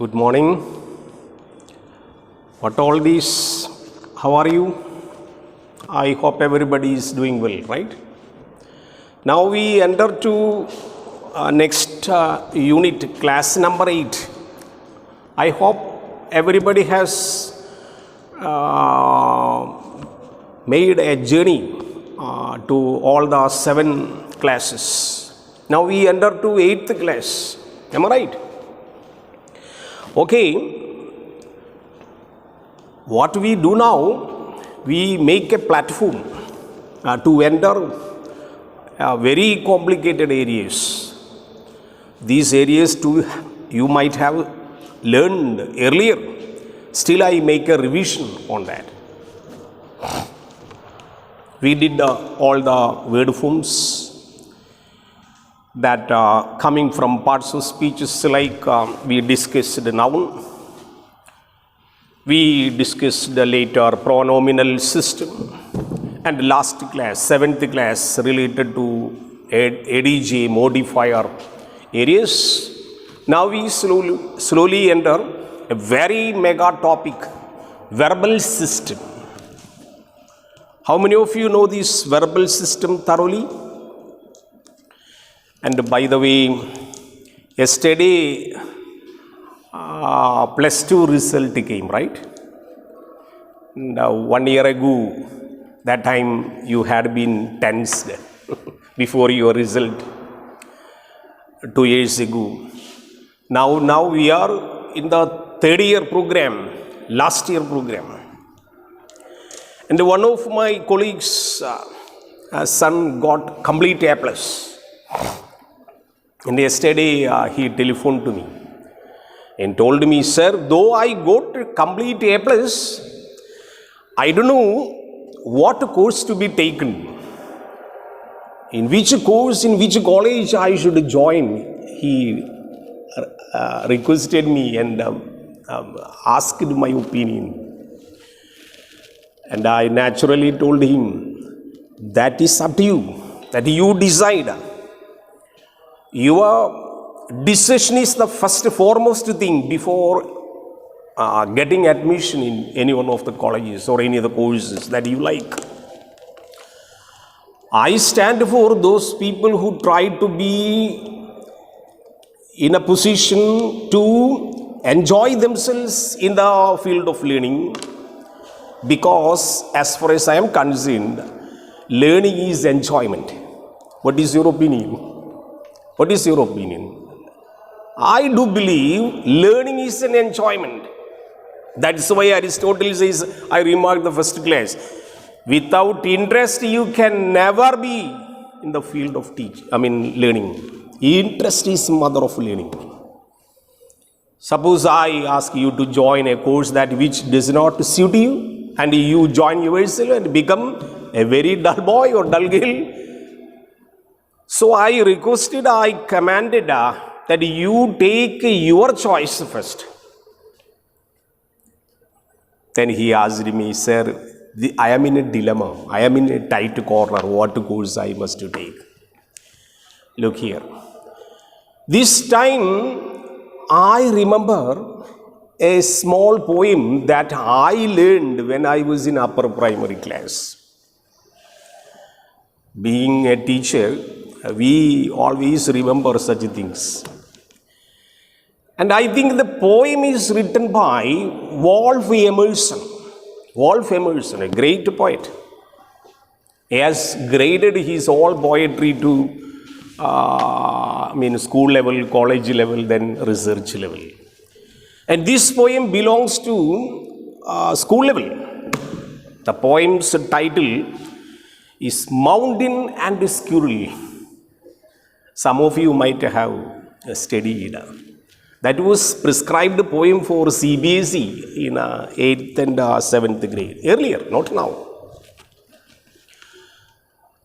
Good morning. What all these? How are you? I hope everybody is doing well, right? Now we enter to next unit, class number 8. I hope everybody has made a journey to all the 7 classes. Now we enter to 8th class. Am I right? Okay. What we do now, we make a platform to enter very complicated areas. These areas too you might have learned earlier. Still I make a revision on that. We did all the word forms that coming from parts of speeches, like we discussed the noun. We discussed the later pronominal system, and last class, 7th class, related to ADJ modifier areas. Now we slowly enter a very mega topic, verbal system. How many of you know this verbal system thoroughly? And by the way, yesterday plus 2 result came, right? And 1 year ago, that time you had been tensed before your result. 2 years ago. Now we are in the 3rd year program, last year program. And one of my colleagues' son got complete A+. And yesterday he telephoned to me and told me, sir, though I got complete A+, I don't know what course to be taken. In which course, in which college I should join. He requested me and asked my opinion. And I naturally told him, that is up to you, that you decide. Your decision is the first foremost thing before getting admission in any one of the colleges or any of the courses that you like. I stand for those people who try to be in a position to enjoy themselves in the field of learning, because as far as I am concerned, learning is enjoyment. What is your opinion? What is your opinion? I do believe learning is an enjoyment. That's why Aristotle says, I remarked the first class, without interest you can never be in the field of learning. Interest is mother of learning. Suppose I ask you to join a course that which does not suit you, and you join yourself and become a very dull boy or dull girl. So I requested, I commanded that you take your choice first. Then he asked me, sir, I am in a dilemma. I am in a tight corner. What course I must take? Look here. This time I remember a small poem that I learned when I was in upper primary class. Being a teacher, we always remember such things. And I think the poem is written by Wolf Emerson. Wolf Emerson, a great poet. He has graded his all poetry to school level, college level, then research level. And this poem belongs to school level. The poem's title is Mountain and Squirrel. Some of you might have studied. That was prescribed poem for CBSE in 8th and 7th grade. Earlier, not now.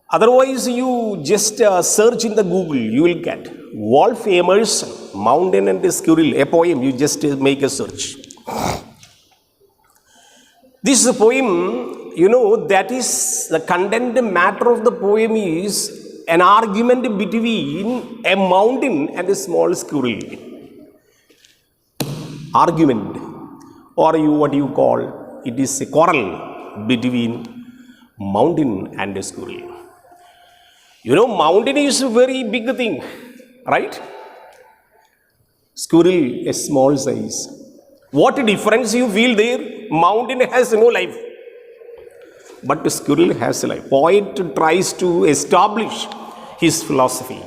Otherwise, you just search in the Google, you will get Wolf Emerson, Mountain and Squirrel, a poem. You just make a search. This poem, that is the content matter of the poem is an argument between a mountain and a small squirrel. argument, or what you call, it is a quarrel between mountain and a squirrel. You know, mountain is a very big thing, right? Squirrel, a small size. What difference you feel there? Mountain has no life, but the squirrel has a life. Poet tries to establish his philosophy.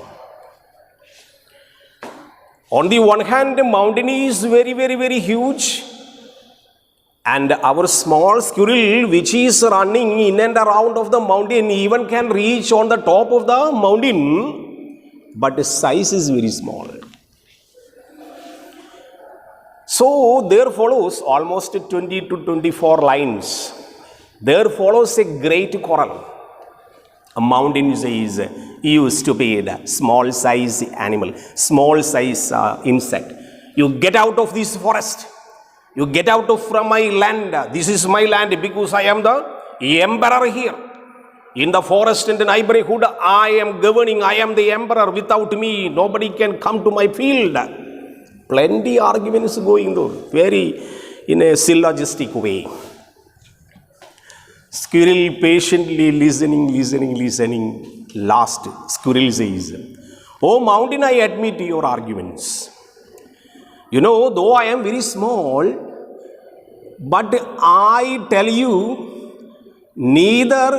On the one hand, the mountain is very, very, very huge, and our small squirrel, which is running in and around of the mountain, even can reach on the top of the mountain, but the size is very small. So there follows almost 20 to 24 lines. There follows a great quarrel. A mountain says, "You stupid, small size animal, small size insect. You get out of this forest. You get out of from my land. This is my land because I am the emperor here. In the forest and the neighborhood, I am governing. I am the emperor. Without me, nobody can come to my field." Plenty arguments going though, very in a syllogistic way. Squirrel patiently listening. Last, squirrel says, "Oh mountain, I admit your arguments. You know, though I am very small, but I tell you, neither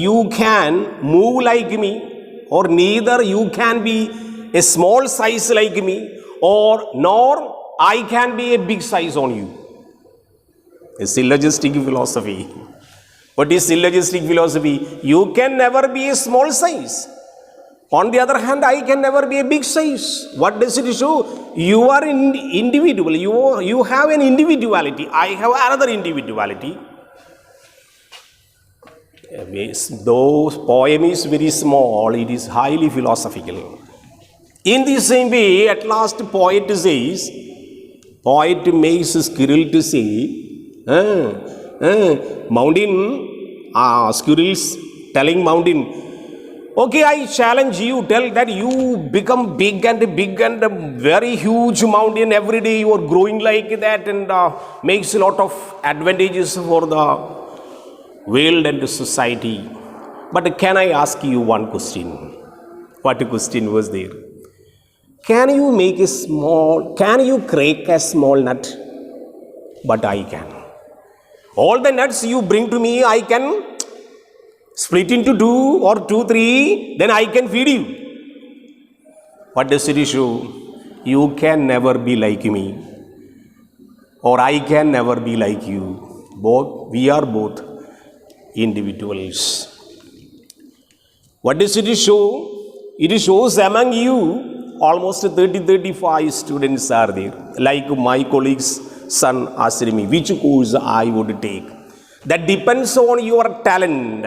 you can move like me, or neither you can be a small size like me, nor I can be a big size on you." A syllogistic philosophy. What is syllogistic philosophy? You can never be a small size. On the other hand, I can never be a big size. What does it show? You are individual. You have an individuality. I have another individuality. Though poem is very small, it is highly philosophical. In the same way, at last poet makes squirrel to say, mountain, squirrels telling mountain, "Okay, I challenge you, tell that you become big and a very huge mountain. Every day you are growing like that and makes a lot of advantages for the world and the society. But can I ask you one question?" What question was there? Can you crack a small nut? But I can. All the nuts you bring to me, I can split into 2 or 2, 3, then I can feed you. What does it show? You can never be like me, or I can never be like you. We are both individuals. What does it show? It shows among you almost 30-35 students are there, like my colleague's son asked me which course I would take. That depends on your talent.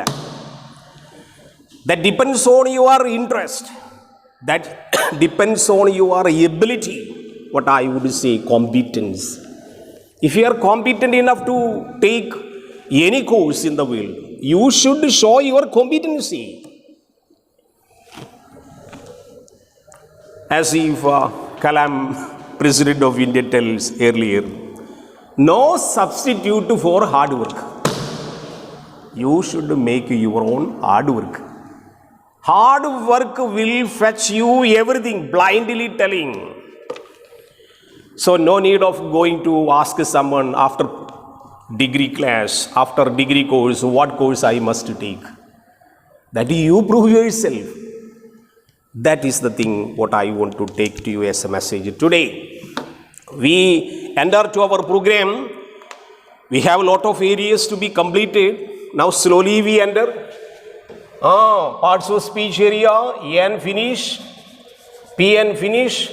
That depends on your interest. That depends on your ability. What I would say, competence. If you are competent enough to take any course in the world, you should show your competency. As if Kalam, President of India, tells earlier, no substitute for hard work. You should make your own hard work. Hard work will fetch you everything, blindly telling. So no need of going to ask someone after degree class, after degree course, what course I must take. That you prove yourself. That is the thing what I want to take to you as a message today. We enter to our program. We have a lot of areas to be completed. Now slowly we enter. Parts of speech area, EN finish, PN finish,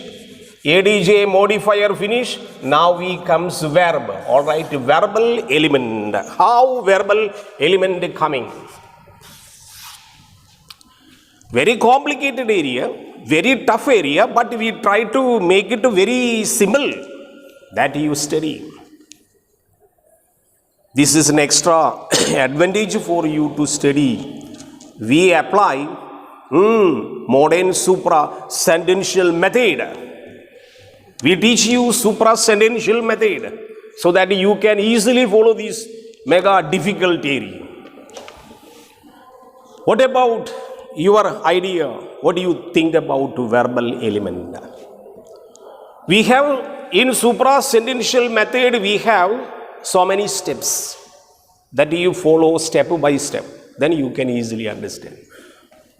ADJ modifier finish. Now we comes verb. All right, verbal element. How verbal element coming? Very complicated area, very tough area, but we try to make it very simple that you study. This is an extra advantage for you to study. We apply modern supra sentential method. We teach you suprasentential method so that you can easily follow this mega difficult area. What about your idea? What do you think about verbal element? We have in suprasentential method, we have so many steps that you follow step by step. Then you can easily understand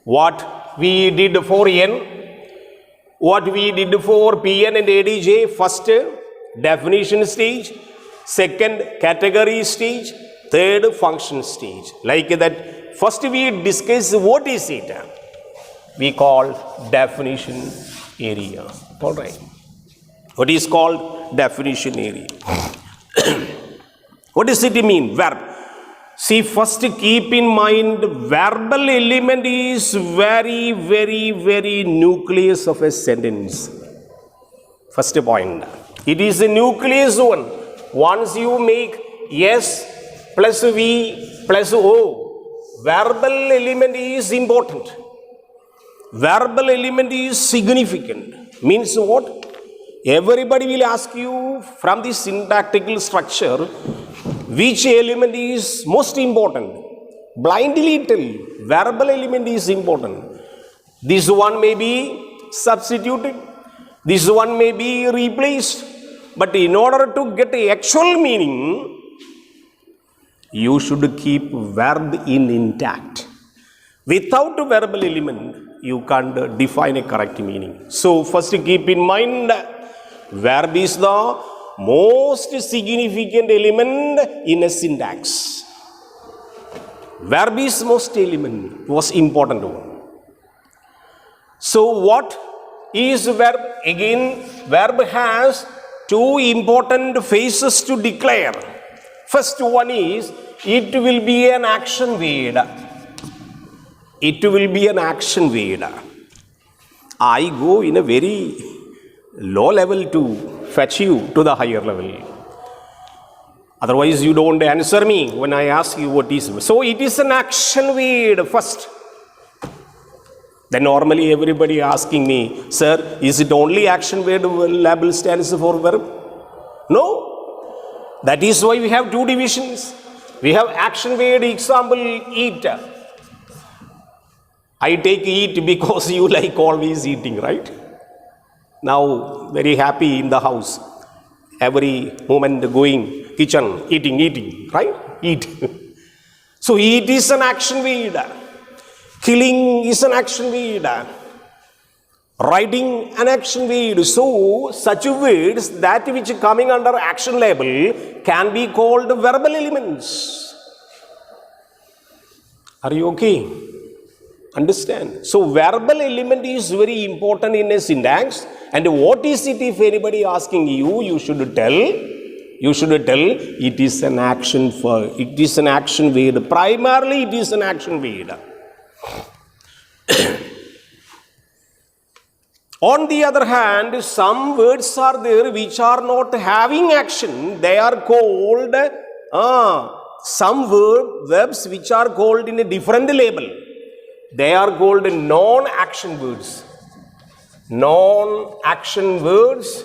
what we did for N, what we did for PN and ADJ. First, definition stage. Second, category stage. Third, function stage. Like that, first we discuss what is it. We call definition area. All right. What is called definition area? What does it mean? Verb. See, first keep in mind, verbal element is very, very, very nucleus of a sentence. First point. It is a nucleus one. Once you make S plus V plus O, verbal element is important. Verbal element is significant. Means what? Everybody will ask you from the syntactical structure, which element is most important? Blindly tell, verbal element is important. This one may be substituted, this one may be replaced, but in order to get the actual meaning, you should keep verb in intact. Without a verbal element, you can't define a correct meaning. So first keep in mind, verb is the most significant element in a syntax. Verb is most important one. So what is verb? Again, verb has two important phases to declare. First one is, it will be an action word. It will be an action word. I go in a very low level to fetch you to the higher level. Otherwise, you don't answer me when I ask you what is. So, it is an action word first. Then normally everybody asking me, sir, is it only action word label stands for verb? No. That is why we have two divisions. We have action word, example, eat. I take eat because you like always eating, right? Now, very happy in the house. Every moment going, kitchen, eating, right? Eat. So, eat is an action word. Killing is an action word. Writing an action word. So, such words that which coming under action label can be called verbal elements. Are you okay? Understand? So, verbal element is very important in a syntax. And what is it if anybody asking you, you should tell it is an action it is an action word. Primarily it is an action word. On the other hand, some words are there which are not having action. They are called, some verbs which are called in a different label. They are called non-action words. Non-action words.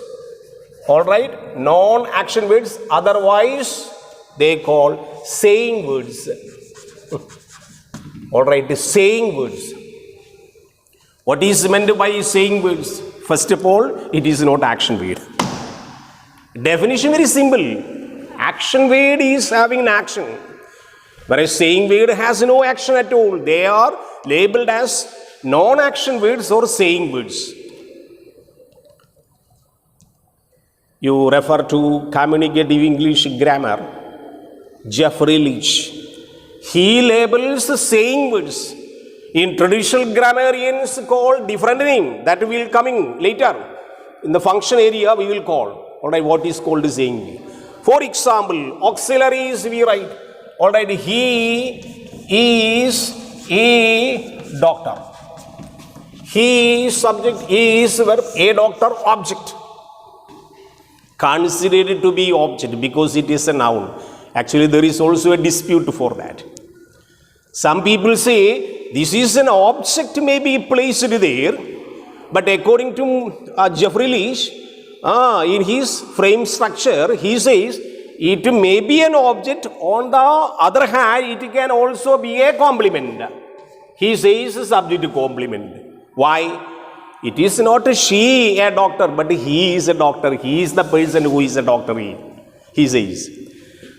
Alright, non-action words, otherwise they call saying words. Alright, saying words. What is meant by saying words? First of all, it is not action word. Definition very simple. Action word is having an action, whereas saying word has no action at all. They are labeled as non-action words or saying words. You refer to communicative English grammar, Jeffrey Leach. He labels saying words. In traditional grammarians call different name that will coming later. In the function area we will call. Alright, what is called saying. For example, auxiliaries we write. Alright, he is a doctor. He subject is verb, a doctor object. Considered to be object because it is a noun. Actually, there is also a dispute for that. Some people say this is an object may be placed there, but according to Jeffrey Leach, in his frame structure, he says it may be an object. On the other hand, it can also be a complement. He says subject to complement. Why? It is not she a doctor, but he is a doctor. He is the person who is a doctor. He says.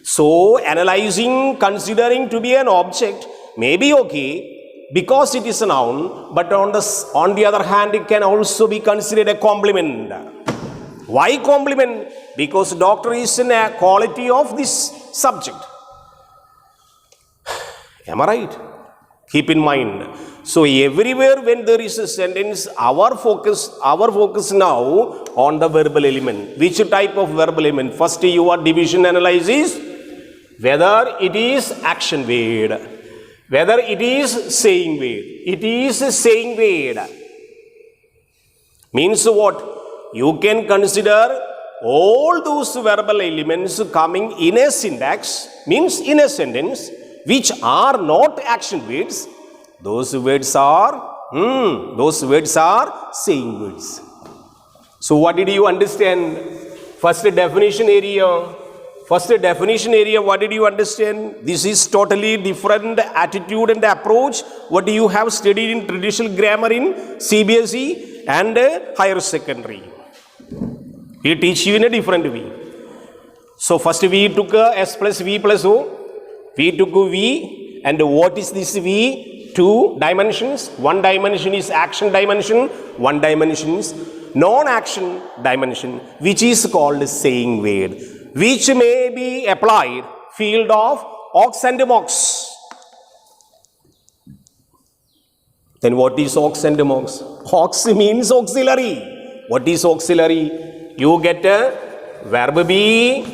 So, analyzing, considering to be an object may be okay because it is a noun, but on the other hand, it can also be considered a complement. Why complement? Because doctor is in a quality of this subject. Am I right? Keep in mind. So everywhere when there is a sentence, our focus now on the verbal element. Which type of verbal element? First, your division analysis, whether it is action word, whether it is saying word. It is saying word. Means what? You can consider all those verbal elements coming in a syntax, means in a sentence, which are not action words. Those words are saying words. So what did you understand? First definition area, what did you understand? This is totally different attitude and approach what you have studied in traditional grammar in CBSE and higher secondary. We teach you in a different way. So first we took S plus V plus O. We took V, and what is this V? 2 dimensions. One dimension is action dimension. One dimension is non-action dimension, which is called saying word, which may be applied field of aux and mox. Then what is aux and mox? Aux means auxiliary. What is auxiliary? You get a verb be,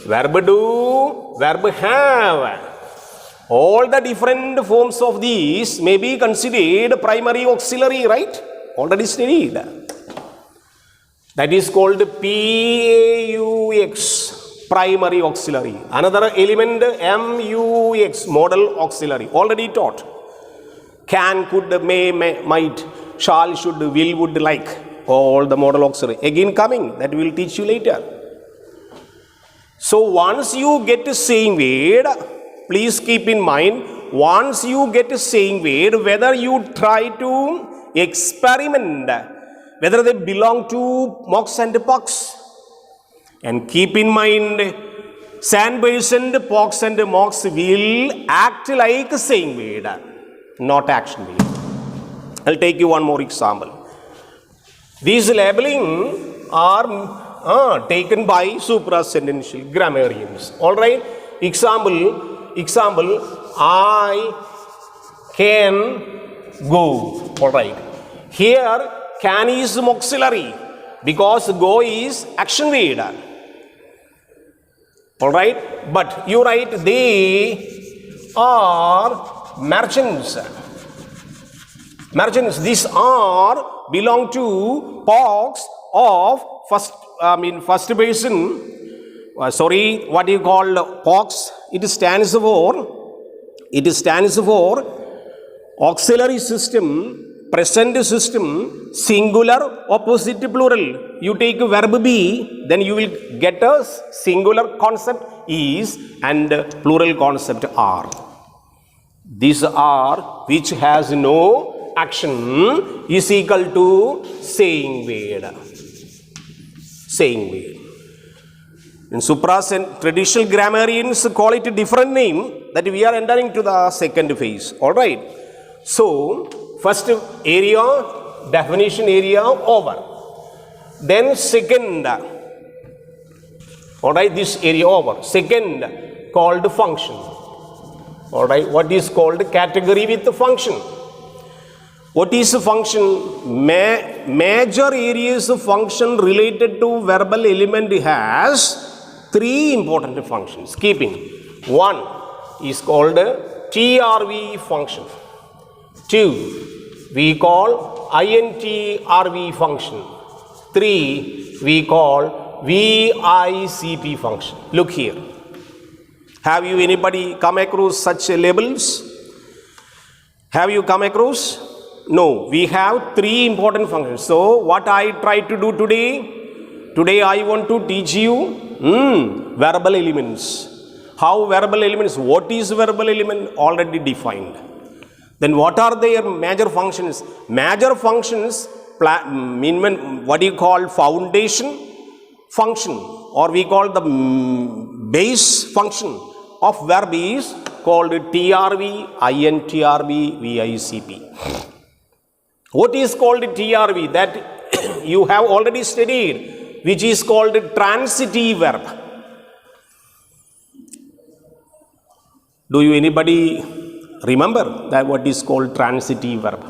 verb do, verb have. All the different forms of these may be considered primary auxiliary, right? Already studied. That is called PAUX, primary auxiliary. Another element, MUX, model auxiliary, already taught. Can, could, may, might, shall, should, will, would, like. All the model auxiliary. Again coming, that we will teach you later. So once you get a saying word, please keep in mind, once you get a saying word, whether you try to experiment, whether they belong to mox and pox. And keep in mind, sandbirds and pox and mox will act like a saying word, not action word. I'll take you one more example. These labeling are taken by suprasentential grammarians. All right. Example. I can go. All right. Here, can is auxiliary because go is action word. All right. But you write they are merchants. Merchants. These are belong to pox of first person. What you call pox? It stands for auxiliary system, present system, singular, opposite, plural. You take verb be, then you will get a singular concept is and plural concept are. These are which has no action is equal to saying word. Saying word. In traditional grammarians call it a different name, that we are entering to the second phase. All right. So first area, definition area over. Then second. All right, this area over. Second called function. All right, what is called category with the function? What is a function? Major areas of function related to verbal element has 3 important functions. Keeping. One is called TRV function. 2 we call INTRV function. 3 we call VICP function. Look here. Have you anybody come across such labels? Have you come across? No, we have 3 important functions. So what I try to do today, Today I want to teach you verbal elements. How verbal elements, what is verbal element? Already defined. Then what are their major functions? Major functions, what do you call foundation function, or we call the base function of verb is called TRV, INTRV, VICP. What is called TRV? That you have already studied, which is called transitive verb. Do you anybody remember that what is called transitive verb?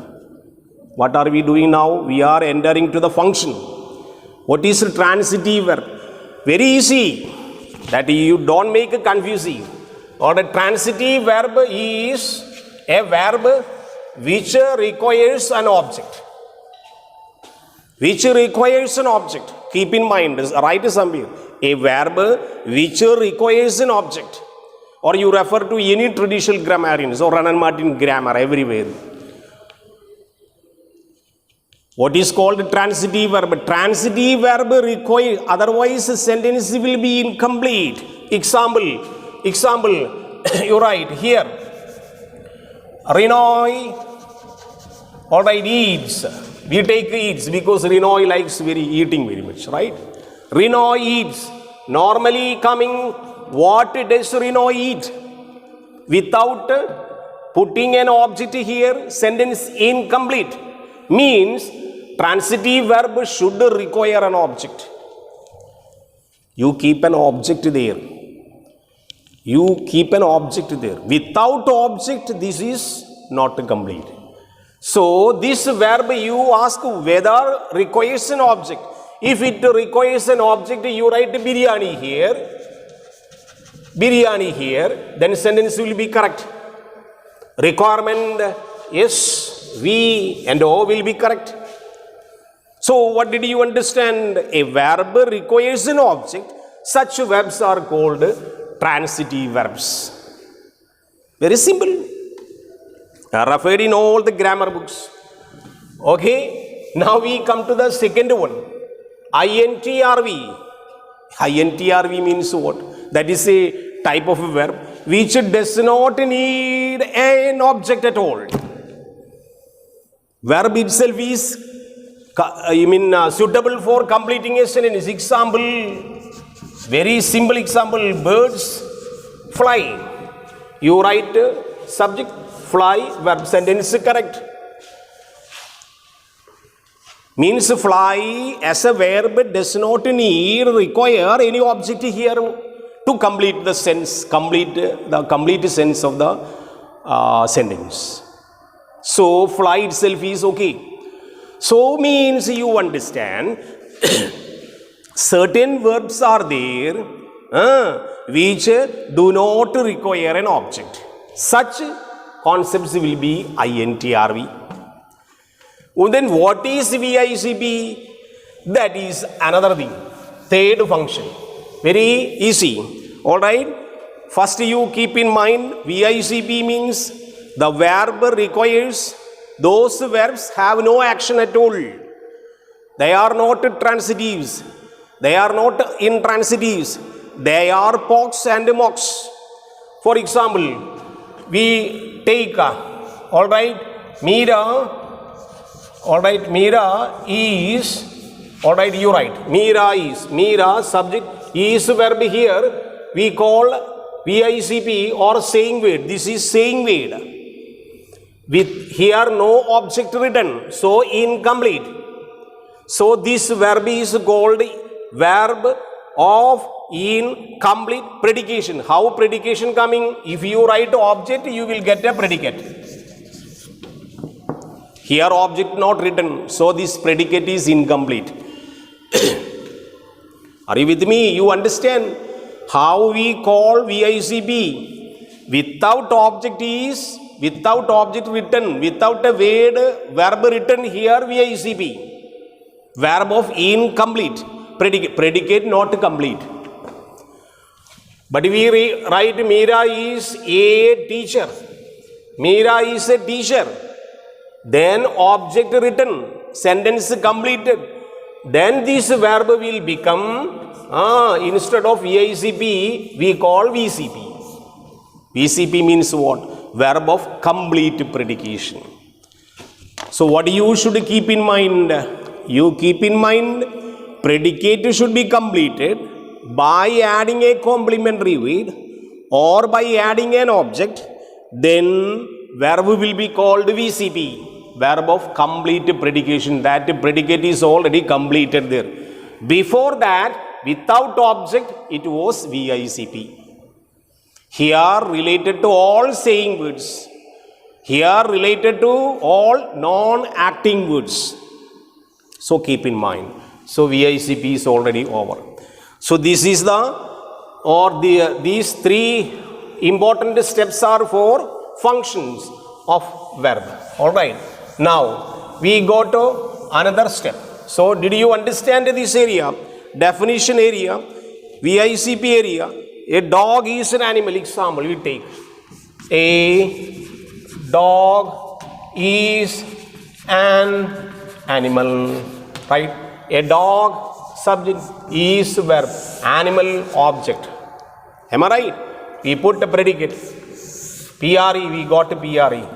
What are we doing now? We are entering to the function. What is transitive verb? Very easy, that you don't make it confusing. Or the transitive verb is a verb which requires an object. Which requires an object. Keep in mind, write somewhere. A verb which requires an object. Or you refer to any traditional grammarians or Ronan Martin grammar everywhere. What is called transitive verb? Transitive verb requires, otherwise the sentence will be incomplete. Example, you write here, Renoy, alright, eats. We take eats because Renoy likes eating very much, right? Renoy eats. Normally coming, what does Renoy eat? Without putting an object here, sentence incomplete. Means transitive verb should require an object. You keep an object there. You keep an object there. Without object, this is not complete. So this verb you ask whether requires an object. If it requires an object, you write biryani here, then sentence will be correct. Requirement, yes, we and O will be correct. So what did you understand? A verb requires an object. Such verbs are called transitive verbs. Very simple. Referred in all the grammar books. Okay. Now we come to the second one. INTRV. INTRV means what? That is a type of a verb which does not need an object at all. Verb itself is suitable for completing a sentence. Example, very simple example, birds fly. You write subject, fly, verb, sentence correct. Means fly as a verb does not require any object here to complete the sense, the complete sense of the sentence. So fly itself is okay. So means you understand certain verbs are there which do not require an object. Such concepts will be INTRV. Then what is VICP? That is another thing. Third function. Very easy. Alright. First you keep in mind VICP means the verb requires, those verbs have no action at all. They are not transitives. They are not intransitives. They are POCs and MOCs. For example, we take, alright, Meera is, alright, you write, Meera subject is verb here, we call VICP or saying word. This is saying word. With here no object written, so incomplete. So this verb is called verb of incomplete predication. How predication coming? If you write object, you will get a predicate. Here object not written, so this predicate is incomplete. Are you with me? You understand how we call VICP? Without object is, without object written, without a word, verb written here VICP. Verb of incomplete, predicate not complete. But we write Meera is a teacher. Meera is a teacher. Then object written, sentence completed. then this verb will become, instead of VICP, we call VCP. VCP means what? Verb of complete predication. So what you should keep in mind? You keep in mind, predicate should be completed by adding a complementary word or by adding an object. Then verb will be called VCP, verb of complete predication. That predicate is already completed there. Before that, without object, it was VICP. Here related to all saying words. Here related to all non-acting words. So keep in mind. So VICP is already over. So this is these three important steps are for functions of verb. Alright. Now we go to another step. So did you understand this area? Definition area, VICP area. A dog is an animal. Example we take. A dog is an animal. Right? A dog subject is verb. Animal object. Am I right? We put the predicate. PRE, we got PRE.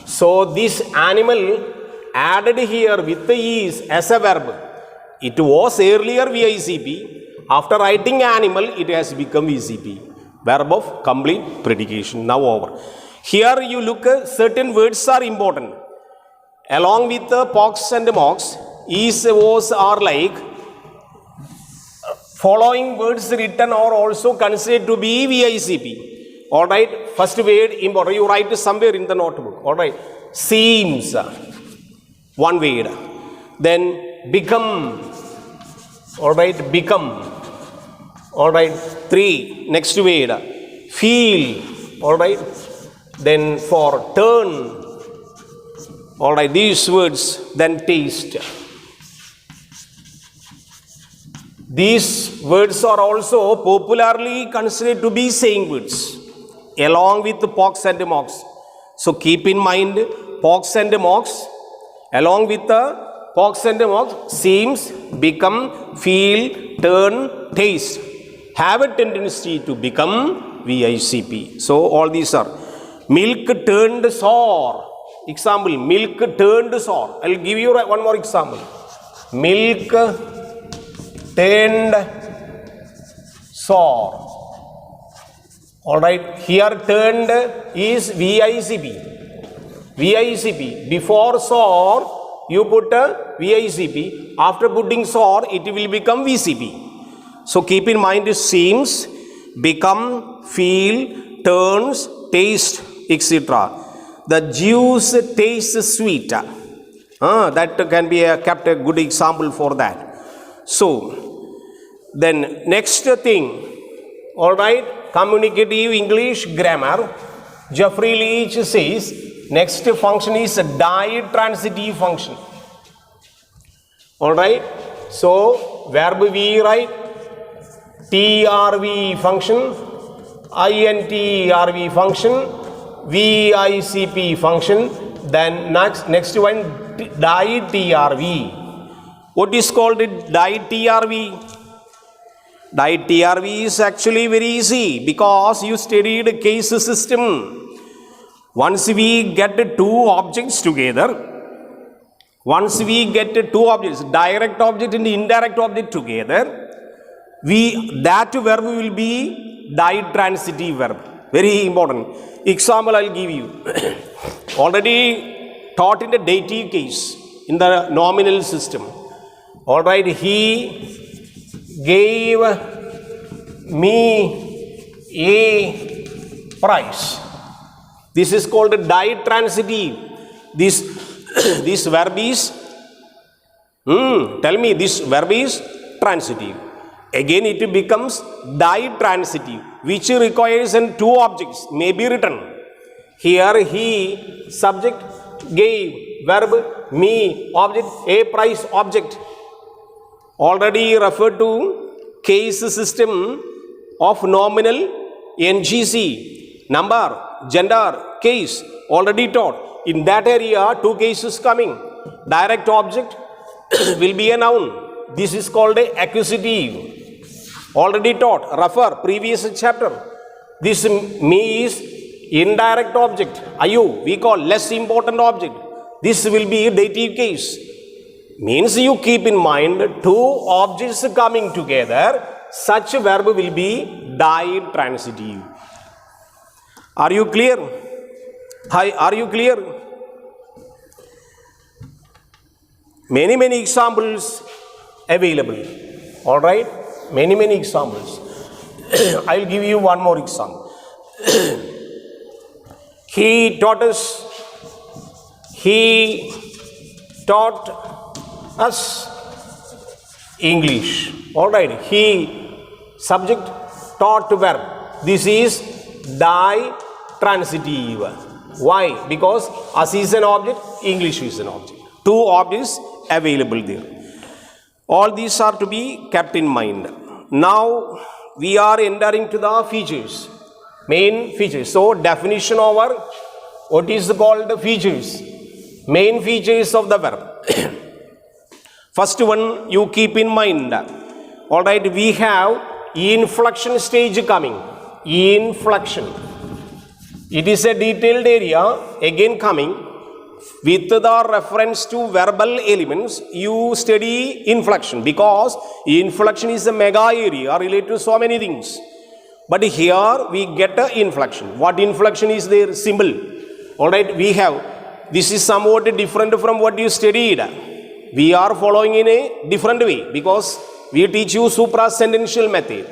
So this animal added here with the is as a verb. It was earlier VICP. After writing animal, it has become VCP. Verb of complete predication. Now over. Here you look, certain words are important. Along with the pox and mox, is, was, are like. Following words written are also considered to be VICP. Alright, first word important. You write somewhere in the notebook. Alright, seems, one word. Then become. Alright, become. Alright, 3. Next word, feel. Alright, then for turn. Alright, these words, then taste. These words are also popularly considered to be saying words, along with the pox and mox. So keep in mind, pox and mox, along with the pox and mox, seems, become, feel, turn, taste, have a tendency to become VICP. So all these are. Milk turned sour. Example, milk turned sour. I will give you one more example. Milk turned sour. Alright, here turned is VICP. VICP. Before sour, you put a VICP. After putting sour, it will become VCP. So keep in mind, seems, become, feel, turns, taste, etc. The juice tastes sweet. That can be kept a good example for that. So, then next thing, alright, communicative English grammar. Jeffrey Leach says, next function is a ditransitive function. Alright, so verb we write, TRV function, INTRV function, VICP function, then next one DITRV. What is called DITRV? DITRV is actually very easy because you studied case system. Once we get two objects together, direct object and indirect object together, that verb will be ditransitive verb. Very important. Example I will give you. Already taught in the dative case in the nominal system. Alright, he gave me a price. This is called ditransitive. This verb is, tell me, this verb is transitive. Again it becomes ditransitive, which requires two objects may be written. Here he, subject, gave, verb, me, object, a price, object. Already referred to case system of nominal, NGC, number, gender, case, already taught. In that area, two cases coming. Direct object will be a noun. This is called accusative. Already taught. Refer previous chapter. This me is indirect object. Ayu we call less important object. This will be a dative case. Means you keep in mind two objects coming together. Such verb will be die transitive. Are you clear? Hi, are you clear? Many examples available. All right, many examples. I'll give you one more example. He taught us English. All right, he subject taught verb. This is die transitive. Why? Because us is an object, English is an object. Two objects available there. All these are to be kept in mind. Now we are entering to the features, main features. So definition over what is called features, main features of the verb. First one you keep in mind. All right, we have inflection stage coming. Inflection. It is a detailed area again coming. With the reference to verbal elements, you study inflection, because inflection is a mega area related to so many things. But here we get a inflection. What inflection is there? Symbol. All right, we have. This is somewhat different from what you studied. We are following in a different way, because we teach you suprasentential method.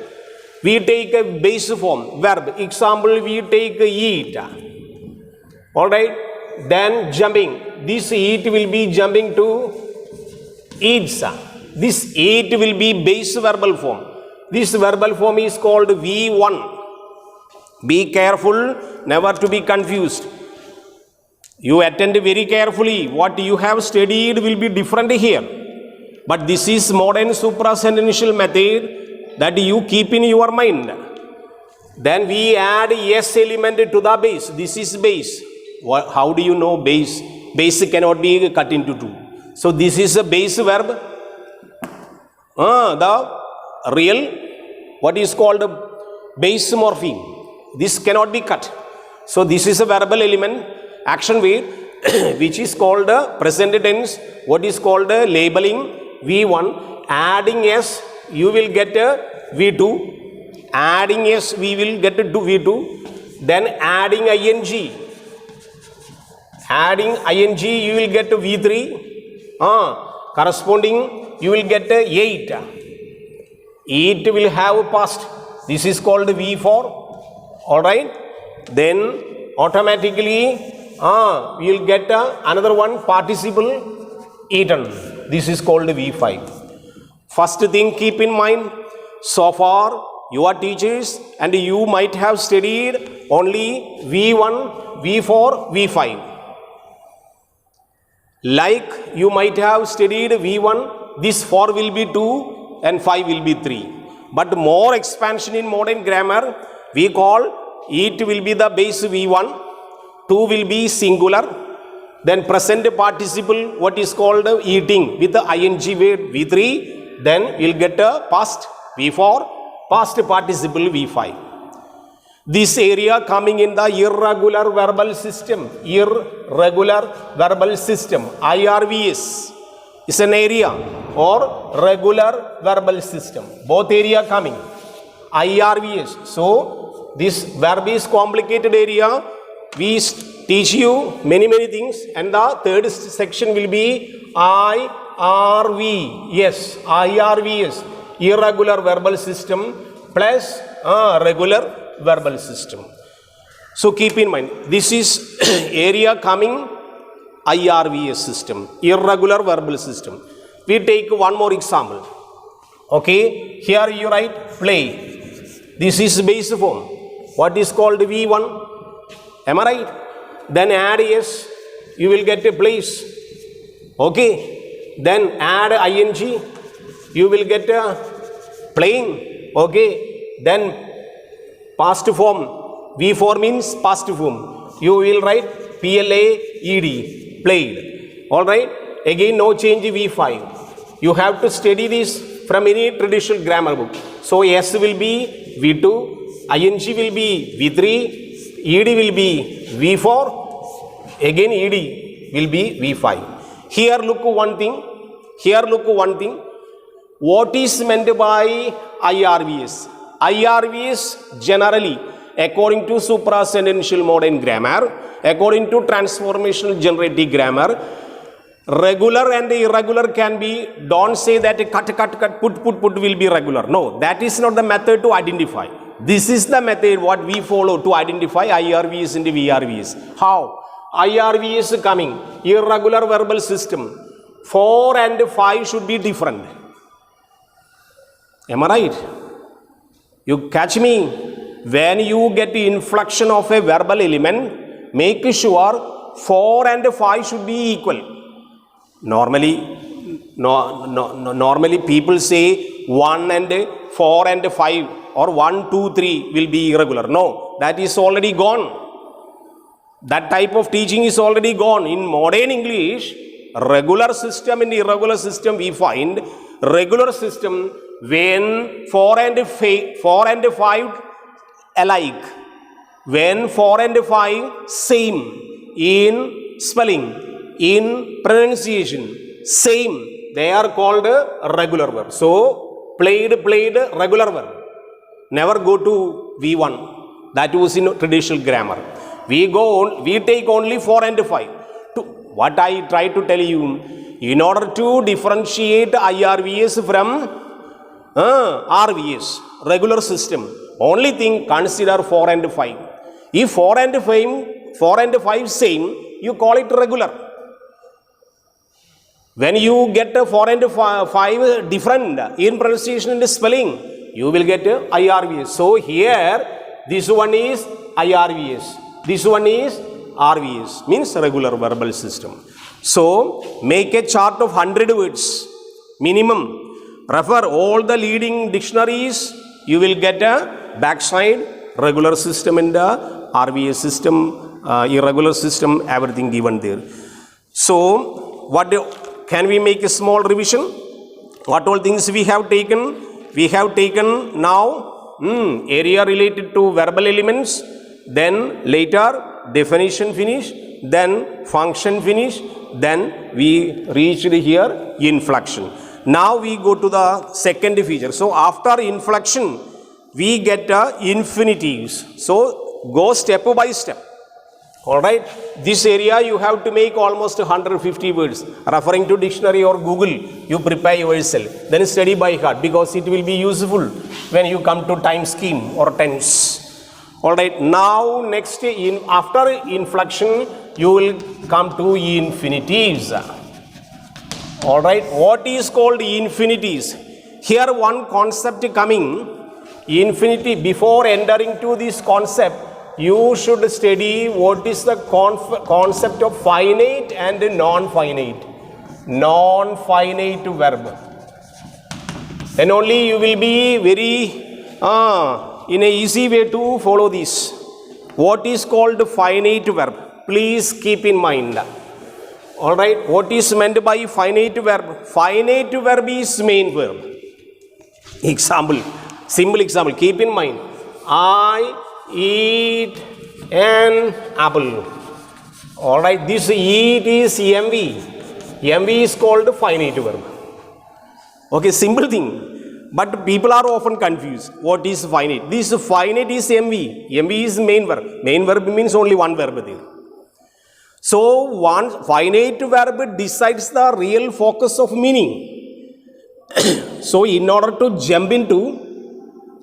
We take a base form verb. Example, we take eat. All right. Then jumping. This eat will be jumping to eats. This eat will be base verbal form. This verbal form is called V1. Be careful never to be confused. You attend very carefully. What you have studied will be different here. But this is modern suprasentential method that you keep in your mind. Then we add S element to the base. This is base. How do you know base? Base cannot be cut into two. So this is a base verb. The real, what is called a base morpheme. This cannot be cut. So this is a verbal element, action verb, which is called a present tense. What is called a labeling V1. Adding S, you will get a V2. Adding S, we will get a V2. Then adding ing. Adding ing, you will get V3. Corresponding, you will get 8. 8 will have past. This is called V4. All right. Then automatically, you will get another one, participle eaten. This is called V5. First thing keep in mind, so far your teachers and you might have studied only V1, V4, V5. Like you might have studied V1, this 4 will be 2 and 5 will be 3. But more expansion in modern grammar, we call it will be the base V1, 2 will be singular, then present participle, what is called eating with the ing word V3, then we'll get a past V4, past participle V5. This area coming in the irregular verbal system. Irregular verbal system. IRVS is an area or regular verbal system. Both area coming. IRVS. So this verb is complicated area. We teach you many things, and the third section will be IRV. Yes, IRVS. Irregular verbal system plus regular verbal system. So keep in mind, this is area coming IRVS system, irregular verbal system. We take one more example. Okay, here you write play. This is base form. What is called V1? Am I right? Then add S, you will get a place. Okay, then add ing, you will get a playing. Okay, then past form, V4 means past form. You will write PLAED, played. All right. Again, no change V5. You have to study this from any traditional grammar book. So S will be V2, ing will be V3, ed will be V4, again ed will be V5. Here look one thing. What is meant by IRVS? IRVS generally, according to suprasentential modern grammar, according to transformational generative grammar, regular and irregular can be, don't say that cut, put will be regular. No, that is not the method to identify. This is the method what we follow to identify IRVS and VRVS. How? IRVS coming, irregular verbal system. 4 and 5 should be different. Am I right? You catch me? When you get the inflection of a verbal element, make sure 4 and 5 should be equal. Normally people say 1 and 4 and 5 or 1, 2, 3 will be irregular. No, that is already gone. That type of teaching is already gone. In modern English, regular system and irregular system, we find regular system when 4 and 5 alike, when 4 and 5 same in spelling, in pronunciation, same, they are called regular verb. So played, regular verb. Never go to V1. That was in traditional grammar. We take only 4 and 5. What I try to tell you, in order to differentiate IRVS from RVS, regular system, only thing, consider 4 and 5. If 4 and 5 same, you call it regular. When you get 4 and 5 different in pronunciation and spelling, you will get IRVS. So here, this one is IRVS. This one is RVS, means regular verbal system. So, make a chart of 100 words, minimum. Refer all the leading dictionaries. You will get a backside, regular system and the RVS system, irregular system, everything given there. So, can we make a small revision? What all things we have taken? We have taken now area related to verbal elements, then later definition finish, then function finish, then we reached here inflection. Now we go to the second feature. So after inflection, we get infinitives. So go step by step. Alright, this area you have to make almost 150 words. Referring to dictionary or Google, you prepare yourself. Then study by heart because it will be useful when you come to time scheme or tense. Alright, now next after inflection, you will come to infinitives. Alright, what is called infinitives? Here one concept coming, infinity. Before entering to this concept, you should study what is the concept of finite and non-finite. Non-finite verb. Then only you will be very in a easy way to follow this. What is called finite verb? Please keep in mind. Alright, what is meant by finite verb? Finite verb is main verb. Example, simple example, keep in mind. I eat an apple. Alright, this eat is MV. MV is called finite verb. Okay, simple thing. But people are often confused. What is finite? This finite is MV. MV is main verb. Main verb means only one verb there. So one finite verb decides the real focus of meaning. So in order to jump into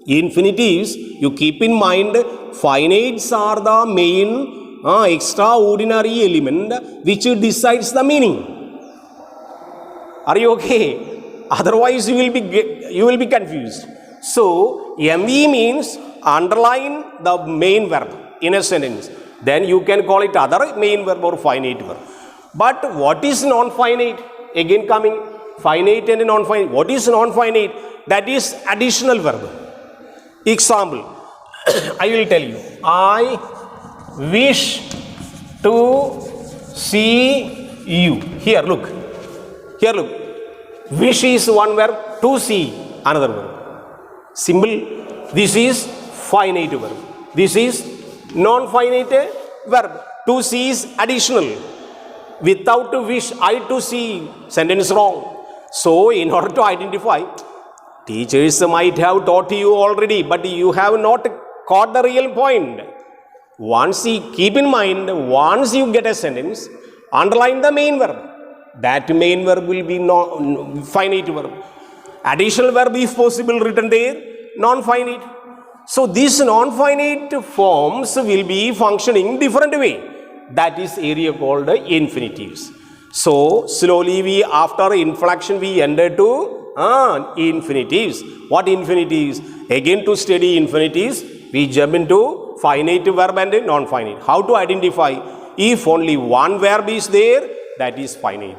infinitives, you keep in mind finites are the main extraordinary element which decides the meaning. Are you okay? Otherwise you will be confused. So ME means underline the main verb in a sentence. Then you can call it other main verb or finite verb. But what is non-finite? Again coming finite and non-finite. What is non-finite? That is additional verb. Example, I will tell you. I wish to see you. Here look. Wish is one verb. To see, another verb. Simple. This is finite verb. This is non-finite verb. To see is additional. Without wish, I to see, sentence wrong. So, in order to identify, teachers might have taught you already, but you have not caught the real point. Once you keep in mind, once you get a sentence, underline the main verb. That main verb will be finite verb. Additional verb, if possible, written there, non-finite. So, these non-finite forms will be functioning different way. That is area called infinitives. So, slowly after inflection, we enter to infinitives. What infinitives? Again, to study infinitives, we jump into finite verb and non-finite. How to identify? If only one verb is there, that is finite.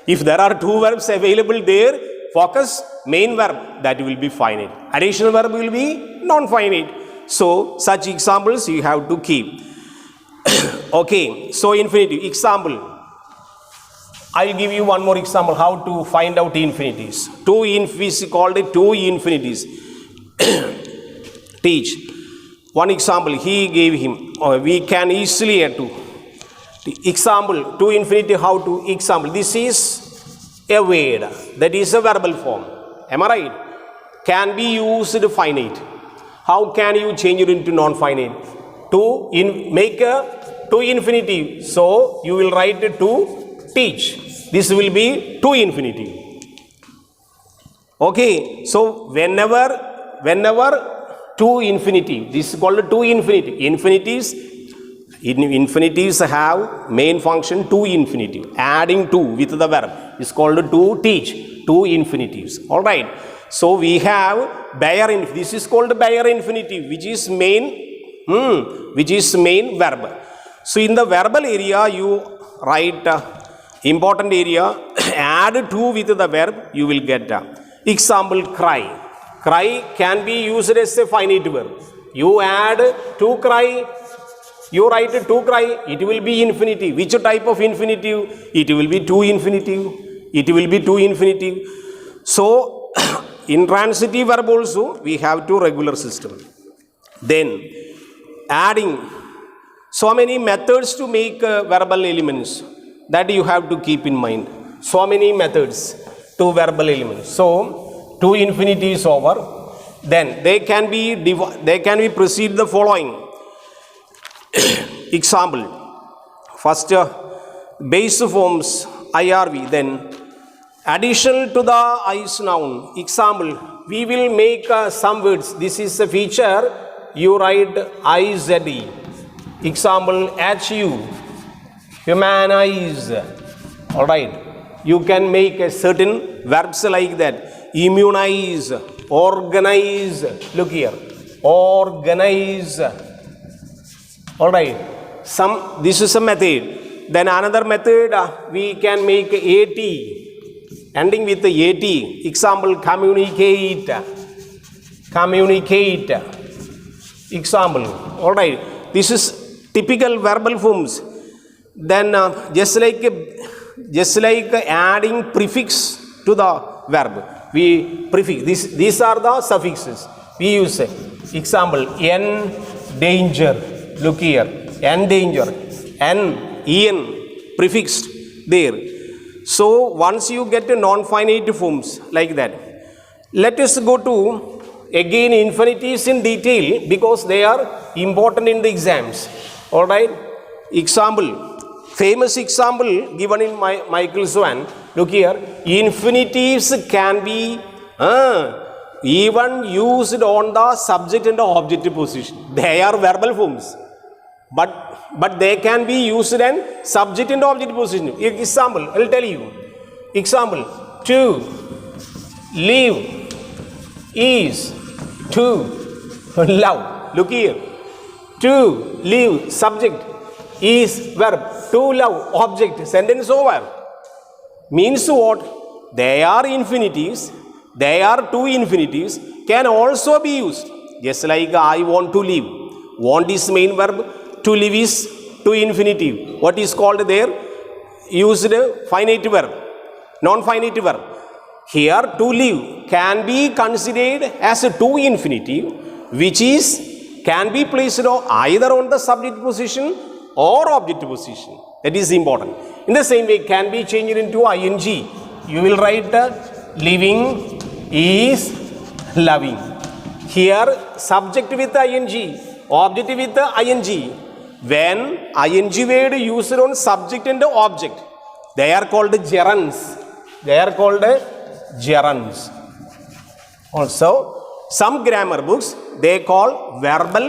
If there are two verbs available there, focus main verb, that will be finite. Additional verb will be non-finite. So, such examples you have to keep. Okay, so infinitive. Example. I will give you one more example how to find out infinitives. Is called two infinities. Teach. One example he gave him. We can easily add to. Example, to infinity, how to? Example, this is a word. That is a verbal form. Am I right? Can be used finite. How can you change it into non-finite? Make a to infinitive. So, you will write to teach. This will be to infinitive. Okay. So, whenever to infinitive, this is called to infinitive. Infinitives have main function to infinitive. Adding to with the verb is called to teach. To infinitives. All right. So, we have bare infinitive. This is called bare infinitive, which is main verb. So, in the verbal area, you write important area, add to with the verb, you will get example, cry. Cry can be used as a finite verb. You add to cry, you write to cry, it will be infinitive. Which type of infinitive? It will be to infinitive. It will be to infinitive. So, intransitive verb also, we have two regular system. Then, adding. So many methods to make verbal elements that you have to keep in mind. So many methods to verbal elements. So, to infinity is over. Then they can be proceed the following. Example. First, base forms IRV. Then, addition to the is noun. Example. We will make some words. This is a feature. You write IZE. Example, HU, humanize. All right. You can make a certain verbs like that. Immunize, organize. Look here. Organize. All right. This is a method. Then another method, we can make AT, ending with the AT. Example, communicate. Communicate. Example. All right. This is typical verbal forms. Then just like adding prefix to the verb, we prefix. These are the suffixes we use. Example, en danger. Look here, en danger, en prefixed there. So once you get a non-finite forms like that, let us go to again infinitives in detail because they are important in the exams. All right. Example, famous example given in Michael Swan. Look here, infinitives can be even used on the subject and the object position. They are verbal forms, but they can be used in subject and object position. Example, I will tell you. Example, to live is to love. Look here. To live, subject, is verb. To love, object. Sentence over. Means what? They are infinitives. They are two infinitives. Can also be used. Just like I want to live. Want is main verb. To live is to infinitive. What is called there? Used finite verb. Non-finite verb. Here to live can be considered as a to infinitive, which is can be placed either on the subject position or object position. That is important. In the same way, can be changed into ing. You will write living is loving. Here subject with ing, object with ing. When ing word used on subject and object, they are called gerunds. They are called gerunds. Also, some grammar books they call verbal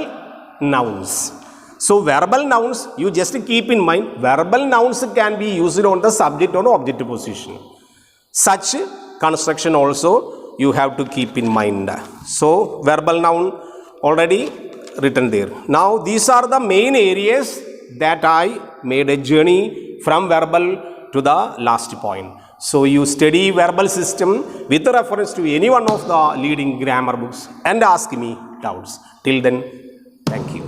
nouns. So verbal nouns, you just keep in mind, verbal nouns can be used on the subject or object position. Such construction also you have to keep in mind. So verbal noun already written there. Now these are the main areas that I made a journey from verbal to the last point. So you study verbal system with reference to any one of the leading grammar books and ask me doubts. Till then, thank you.